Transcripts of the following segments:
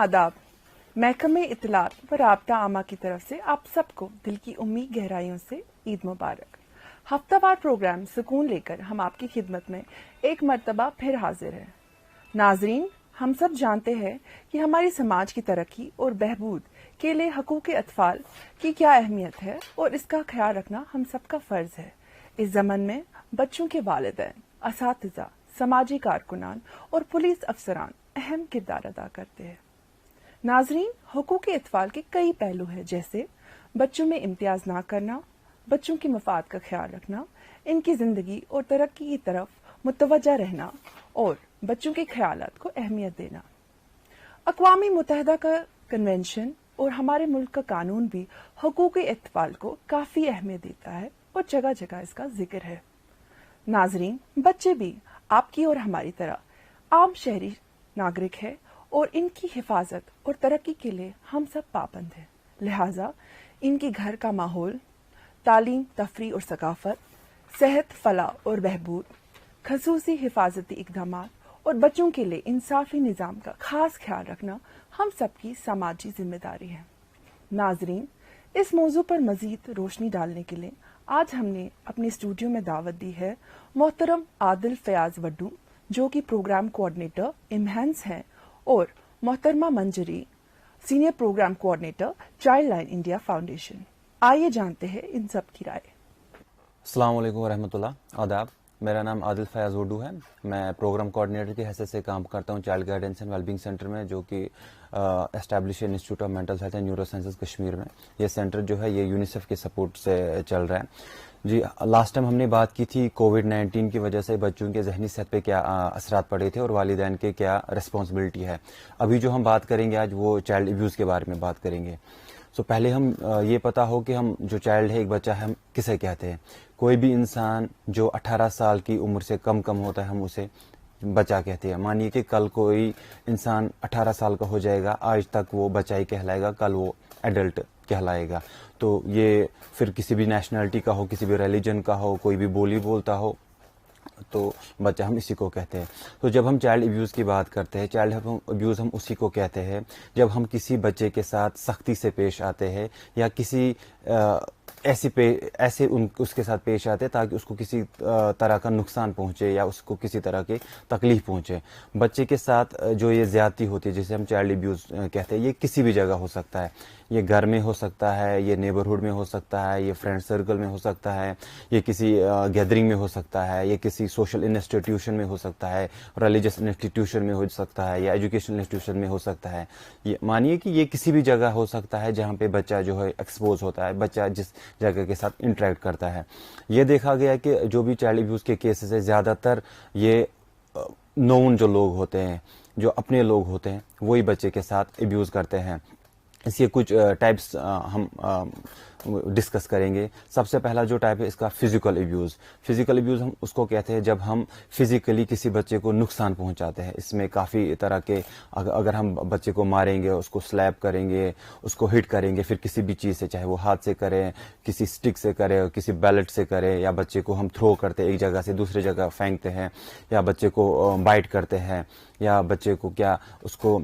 आदाब। महकमे इत्तलात व राब्ता आमा की तरफ से आप सबको दिल की उम्मीद गहराइयों से ईद मुबारक। हफ्तावार प्रोग्राम सुकून लेकर हम आपकी खिदमत में एक मर्तबा फिर हाजिर हैं। नाजरीन, हम सब जानते हैं कि हमारी समाज की तरक्की और बहबूद के लिए हकूक़ अतफाल की क्या अहमियत है और इसका ख्याल रखना हम सबका फ़र्ज़ है। इस ज़मन में बच्चों के वालिदैन, असातिज़ा, समाजी कारकुनान और पुलिस अफसरान अहम किरदार अदा करते हैं। नाजरीन, हुकूक अतफाल के कई पहलू हैं, जैसे बच्चों में इम्तियाज ना करना, बच्चों की मफाद का ख्याल रखना, इनकी जिंदगी और तरक्की की तरफ मुतवज्जा रहना और बच्चों के ख्यालात को अहमियत देना। अक़वाम मुत्तहिदा का कन्वेंशन और हमारे मुल्क का कानून भी हुकूक अतफाल को काफ़ी अहमियत देता है और जगह जगह इसका जिक्र है। नाजरीन, बच्चे भी आपकी और हमारी तरह आम शहरी नागरिक है और इनकी हिफाजत और तरक्की के लिए हम सब पाबंद हैं। लिहाजा इनकी घर का माहौल, तालीम, तफरी और सकाफत, सेहत, फलाह और बहबूद, खसूसी हिफाजती इक़दामात और बच्चों के लिए इंसाफी निज़ाम का खास ख्याल रखना हम सबकी समाजी जिम्मेदारी है। नाजरीन, इस मौजू पर मज़ीद रोशनी डालने के लिए आज हमने अपने स्टूडियो में दावत दी है मोहतरम आदिल फयाज वड्डू, जो कि प्रोग्राम कोऑर्डिनेटर इमहेंस हैं, और मोहतरमा Manjari, senior programme coordinator child line India foundation. आइए जानते हैं इन सब की राय। अस्सलाम वालेकुम रहमतुल्लाह, आदाब। मेरा नाम आदिल फयाज वड्डू है। मैं प्रोग्राम कोऑर्डिनेटर की हैसियत से काम करता हूँ child guidance and wellbeing centre में, जो कि establish institute of mental health and neuro sciences Kashmir में। ये सेंटर जो है ये यूनिसेफ के सपोर्ट से चल रहा है। जी, लास्ट टाइम हमने बात की थी कोविड-19 की वजह से बच्चों के जहनी सेहत पे क्या असरात पड़े थे और वालिदैन के क्या रिस्पॉन्सिबिलिटी है। अभी जो हम बात करेंगे आज वो चाइल्ड अब्यूज़ के बारे में बात करेंगे। सो पहले हम ये पता हो कि हम जो चाइल्ड है, एक बच्चा है, हम किसे कहते हैं। कोई भी इंसान जो 18 साल की उम्र से कम होता है हम उसे बच्चा कहते हैं। मानिए कि कल कोई इंसान 18 साल का हो जाएगा, आज तक वो बच्चा ही कहलाएगा, कल वो एडल्ट कहलाएगा। तो ये फिर किसी भी नेशनलिटी का हो, किसी भी रिलीजन का हो, कोई भी बोली बोलता हो, तो बच्चा हम इसी को कहते हैं। तो जब हम चाइल्ड अब्यूज़ की बात करते हैं, चाइल्ड अब्यूज़ हम उसी को कहते हैं जब हम किसी बच्चे के साथ सख्ती से पेश आते हैं या किसी ऐसे उसके साथ पेश आते हैं ताकि उसको किसी तरह का नुकसान पहुंचे या उसको किसी तरह की तकलीफ पहुंचे। बच्चे के साथ जो ये ज़्यादती होती है, जिसे हम चाइल्ड अब्यूज़ कहते हैं, ये किसी भी जगह हो सकता है। ये घर में हो सकता है, ये नेबरहुड में हो सकता है, ये फ्रेंड सर्कल में हो सकता है, ये किसी गैदरिंग में हो सकता है, ये किसी सोशल इंस्टीट्यूशन में हो सकता है, रिलीजियस इंस्टीट्यूशन में हो सकता है, या एजुकेशनल इंस्टीट्यूशन में हो सकता है। ये मानिए कि ये किसी भी जगह हो सकता है जहाँ पे बच्चा जो है एक्सपोज होता है, बच्चा जिस जगह के साथ इंटरेक्ट करता है। ये देखा गया कि जो भी चाइल्ड अब्यूज़ के केसेस है, ज़्यादातर ये नोन जो लोग होते हैं, जो अपने लोग होते हैं, वही बच्चे के साथ अब्यूज़ करते हैं। इसके कुछ टाइप्स हम डिस्कस करेंगे। सबसे पहला जो टाइप है इसका फिजिकल अब्यूज़। फिजिकल अब्यूज़ हम उसको कहते हैं जब हम फिजिकली किसी बच्चे को नुकसान पहुंचाते हैं। इसमें काफ़ी तरह के, अगर हम बच्चे को मारेंगे, उसको स्लैप करेंगे, उसको हिट करेंगे, फिर किसी भी चीज़ से, चाहे वो हाथ से करें, किसी स्टिक से करें, किसी बैलेट से करें, या बच्चे को हम थ्रो करते हैं, एक जगह से दूसरी जगह फेंकते हैं, या बच्चे को बाइट करते हैं, या बच्चे को उसको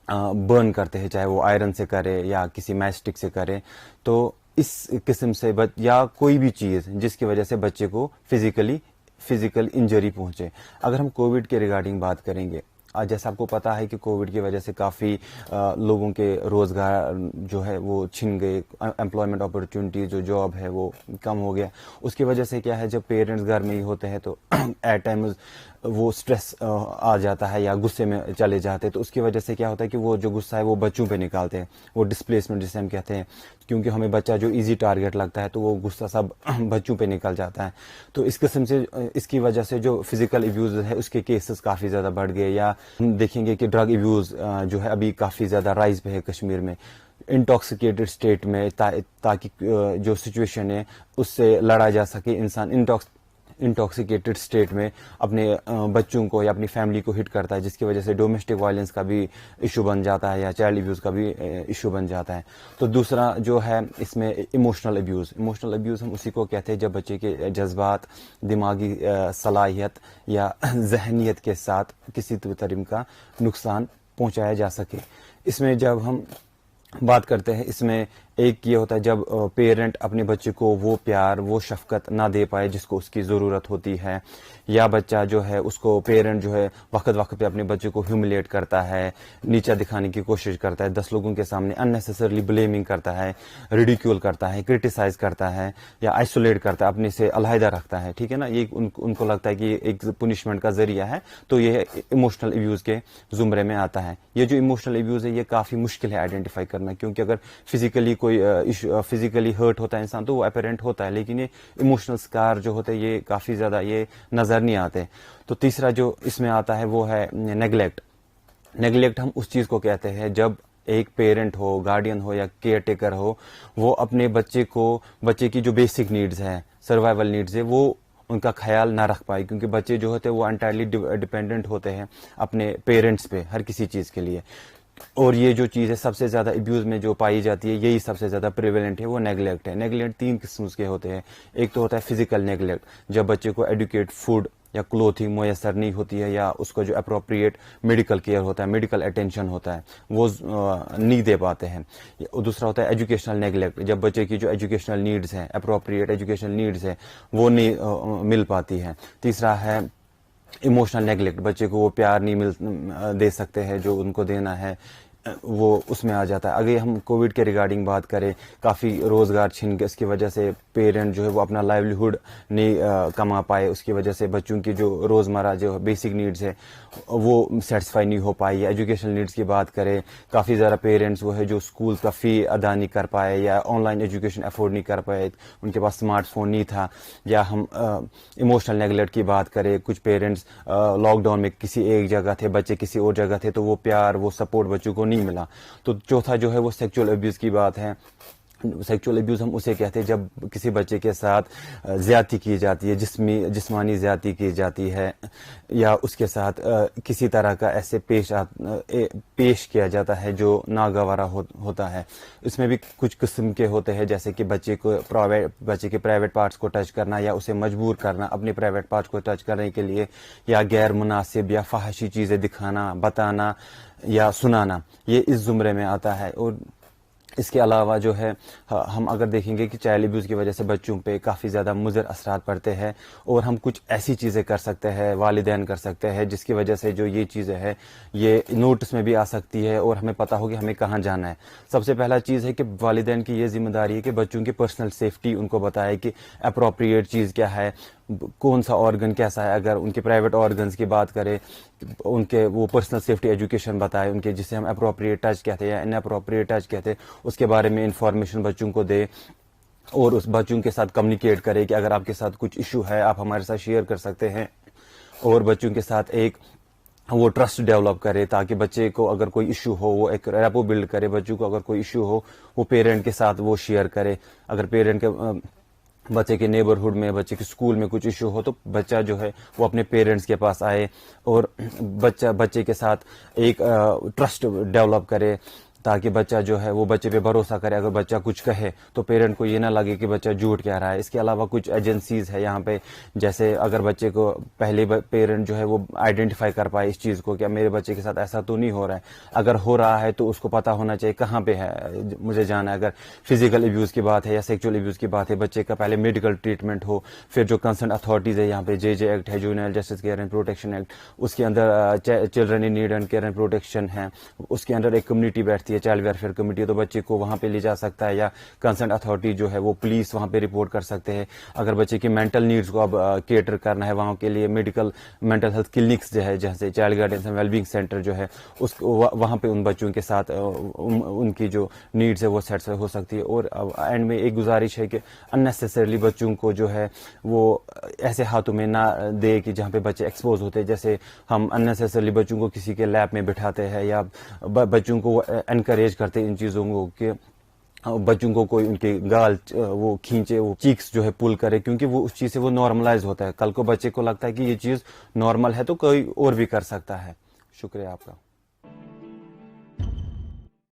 बर्न करते हैं, चाहे वो आयरन से करे या किसी मैच स्टिक से करे। तो इस किस्म से या कोई भी चीज़ जिसकी वजह से बच्चे को फिजिकल इंजरी पहुंचे। अगर हम कोविड के रिगार्डिंग बात करेंगे, जैसा आपको पता है कि कोविड की वजह से काफ़ी लोगों के रोज़गार जो है वो छिन गए, एम्प्लॉयमेंट अपॉर्चुनिटी, जो जॉब है वो कम हो गया। उसकी वजह से क्या है, जब पेरेंट्स घर में ही होते हैं तो एट टाइम्स वो स्ट्रेस आ जाता है या गुस्से में चले जाते हैं। तो उसकी वजह से क्या होता है कि वो जो गुस्सा है वो बच्चों पे निकालते हैं, वो डिस्प्लेसमेंट जिसे हम कहते हैं, क्योंकि हमें बच्चा जो इजी टारगेट लगता है तो वो गुस्सा सब बच्चों पे निकल जाता है। तो इस किस्म से, इसकी वजह से जो फिजिकल अब्यूज़ है उसके केसेस काफ़ी ज़्यादा बढ़ गए। या हम देखेंगे कि ड्रग अब्यूज़ जो है अभी काफ़ी ज़्यादा राइज पे है कश्मीर में, इंटॉक्सिकेटेड स्टेट में, ताकि जो सिचुएशन है उससे लड़ा जा सके। इंसान इंटॉक्सिकेटेड स्टेट में अपने बच्चों को या अपनी फैमिली को हिट करता है, जिसकी वजह से डोमेस्टिक वायलेंस का भी इशू बन जाता है या चाइल्ड अब्यूज़ का भी इशू बन जाता है। तो दूसरा जो है इसमें इमोशनल अब्यूज़ हम उसी को कहते हैं जब बच्चे के जज्बात, दिमागी सलाहियत या जहनीत के साथ किसी तरह का नुकसान पहुंचाया जा सके। इसमें जब हम बात करते हैं, इसमें एक ये होता है जब पेरेंट अपने बच्चे को वो प्यार, वो शफकत ना दे पाए जिसको उसकी ज़रूरत होती है, या बच्चा जो है उसको पेरेंट जो है वक्त वक्त पे अपने बच्चे को ह्यूमिलेट करता है, नीचा दिखाने की कोशिश करता है, 10 लोगों के सामने अननेसेसरली ब्लेमिंग करता है, रिडिक्यूल करता है, क्रिटिसाइज करता है, या आइसोलेट करता है, अपने से अलहदा रखता है, ठीक है ना, ये उनको लगता है कि ये एक पनिशमेंट का जरिया है, तो ये इमोशनल अब्यूज़ के जुमरे में आता है। ये जो इमोशनल अब्यूज़ है ये काफ़ी मुश्किल है आइडेंटिफाई करना, क्योंकि अगर फिजिकली फिजिकली हर्ट होता है इंसान तो वो अपेरेंट होता है, लेकिन ये इमोशनल स्कार जो होते हैं ये काफ़ी ज़्यादा ये नज़र नहीं आते। तो तीसरा जो इसमें आता है वो है नेग्लेक्ट। नेग्लेक्ट हम उस चीज़ को कहते हैं जब एक पेरेंट हो, गार्डियन हो या केयर टेकर हो, वो अपने बच्चे की जो बेसिक नीड्स हैं, सर्वाइवल नीड्स है, वो उनका ख्याल ना रख पाए, क्योंकि बच्चे जो होते हैं वो एंटायरली डिपेंडेंट होते हैं अपने पेरेंट्स पे हर किसी चीज़ के लिए। और ये जो चीज़ है सबसे ज़्यादा अब्यूज़ में जो पाई जाती है, यही सबसे ज़्यादा प्रिवेलेंट है, वो नेगलेक्ट है। नेगलेक्ट 3 किस्म के होते हैं। एक तो होता है फिजिकल नेगलेक्ट, जब बच्चे को एडुकेट फूड या क्लोथिंग मुयसर नहीं होती है, या उसका जो अप्रोप्रिएट मेडिकल केयर होता है, मेडिकल अटेंशन होता है, वो नहीं दे पाते हैं। दूसरा होता है एजुकेशनल नेगलेक्ट, जब बच्चे की जो एजुकेशनल नीड्स हैं, अप्रोप्रिएट एजुकेशनल नीड्स है, वो नहीं मिल पाती हैं। तीसरा है इमोशनल नेगलेक्ट, बच्चे को वो प्यार नहीं दे सकते हैं जो उनको देना है, वो उसमें आ जाता है। अगर हम कोविड के रिगार्डिंग बात करें, काफ़ी रोज़गार छिन गए, इसकी वजह से पेरेंट जो है वो अपना लाइवलीहुड नहीं कमा पाए, उसकी वजह से बच्चों की जो रोज़मर्रा जो बेसिक नीड्स है वो सेटिस्फाई नहीं हो पाई। या एजुकेशनल नीड्स की बात करें, काफ़ी ज़्यादा पेरेंट्स वो है जो स्कूल का फ़ी अदा नहीं कर पाए, या ऑनलाइन एजुकेशन अफोर्ड नहीं कर पाए, उनके पास स्मार्टफोन नहीं था। या हम इमोशनल नेगलेक्ट की बात करें, कुछ पेरेंट्स लॉकडाउन में किसी एक जगह थे, बच्चे किसी और जगह थे, तो वो प्यार, वो सपोर्ट बच्चों को नहीं मिला। तो चौथा जो है वो सेक्सुअल अब्यूज़ की बात है। सेक्सुअल अब्यूज़ हम उसे कहते हैं जब किसी बच्चे के साथ ज़्यादती की जाती है, जिस्मानी ज़्यादती की जाती है, या उसके साथ किसी तरह का ऐसे पेश किया जाता है जो नागवारा होता है। इसमें भी कुछ किस्म के होते हैं, जैसे कि बच्चे के प्राइवेट पार्ट्स को टच करना, या उसे मजबूर करना अपने प्राइवेट पार्ट्स को टच करने के लिए, या गैर मुनासिब या फहाशी चीज़ें दिखाना, बताना या सुनाना, ये इस जुमरे में आता है। और इसके अलावा जो है हम अगर देखेंगे कि चाइल्ड अब्यूज़ की वजह से बच्चों पे काफ़ी ज़्यादा मुज़र असरात पड़ते हैं, और हम कुछ ऐसी चीज़ें कर सकते हैं, वालिदैन कर सकते हैं, जिसकी वजह से जो ये चीज़ें हैं ये नोटिस में भी आ सकती है और हमें पता हो कि हमें कहाँ जाना है। सबसे पहला चीज़ है कि वालिदैन की ये जिम्मेदारी है कि बच्चों की पर्सनल सेफ्टी उनको बताए कि अप्रोप्रिएट चीज़ क्या है, कौन सा ऑर्गन कैसा है। अगर उनके प्राइवेट ऑर्गन्स की बात करें, उनके वो पर्सनल सेफ्टी एजुकेशन बताए उनके, जिसे हम अप्रोप्रिएट टच कहते हैं या इनअप्रोप्रिएट टच कहते हैं, उसके बारे में इंफॉर्मेशन बच्चों को दे, और उस बच्चों के साथ कम्युनिकेट करे कि अगर आपके साथ कुछ इशू है आप हमारे साथ शेयर कर सकते हैं, और बच्चों के साथ एक वो ट्रस्ट डेवलप करे, ताकि बच्चे को अगर कोई इशू हो वो एक रैपो बिल्ड करे, बच्चों को अगर कोई इशू हो वो पेरेंट के साथ वो शेयर करे। अगर पेरेंट के बच्चे के नेबरहुड में, बच्चे के स्कूल में कुछ इशू हो तो बच्चा जो है वो अपने पेरेंट्स के पास आए, और बच्चे के साथ एक ट्रस्ट डेवलप करे, ताकि बच्चा जो है वो बच्चे पे भरोसा करे। अगर बच्चा कुछ कहे तो पेरेंट को ये ना लगे कि बच्चा झूठ कह रहा है। इसके अलावा कुछ एजेंसीज है यहाँ पे, जैसे अगर बच्चे को पहले पेरेंट जो है वो आइडेंटिफाई कर पाए इस चीज़ को, क्या मेरे बच्चे के साथ ऐसा तो नहीं हो रहा है। अगर हो रहा है तो उसको पता होना चाहिए कहाँ पे है मुझे जाना है। अगर फिजिकल अब्यूज़ की बात है या सेक्सुअल अब्यूज़ की बात है, बच्चे का पहले मेडिकल ट्रीटमेंट हो, फिर जो कंसर्न अथॉरिटीज़ है यहाँ पे, जे एक्ट है, juvenile justice care and protection act, उसके अंदर children in need and care and protection है, उसके अंदर एक कम्युनिटी बैठती है, चाइल्ड वेलफेयर कमेटी, तो बच्चे को वहां पे ले जा सकता है, या कंसर्न अथॉरिटी जो है वो पुलिस वहां पे रिपोर्ट कर सकते हैं। अगर बच्चे की मेंटल नीड्स को अब केटर करना है, वहां के लिए मेंटल हेल्थ क्लिनिक्स जो है, जैसे child guidance and wellbeing centre जो है, उस वहां पे उन बच्चों के साथ उनकी जो नीड्स है वो सेटिस्फाई हो सकती है। और एंड में एक गुजारिश है कि अननेसेसरली बच्चों को जो है वो ऐसे हाथों में ना दे कि जहाँ पे बच्चे एक्सपोज होते हैं। जैसे हम अननेसेसरली बच्चों को किसी के लैब में बिठाते हैं, या बच्चों को एनकरेज करते हैं इन चीज़ों को कि बच्चों को कोई उनके गाल वो खींचे, वो चीक्स जो है पुल करे, क्योंकि वो उस चीज़ से वो नॉर्मलाइज होता है। कल को बच्चे को लगता है कि ये चीज़ नॉर्मल है तो कोई और भी कर सकता है। शुक्रिया आपका।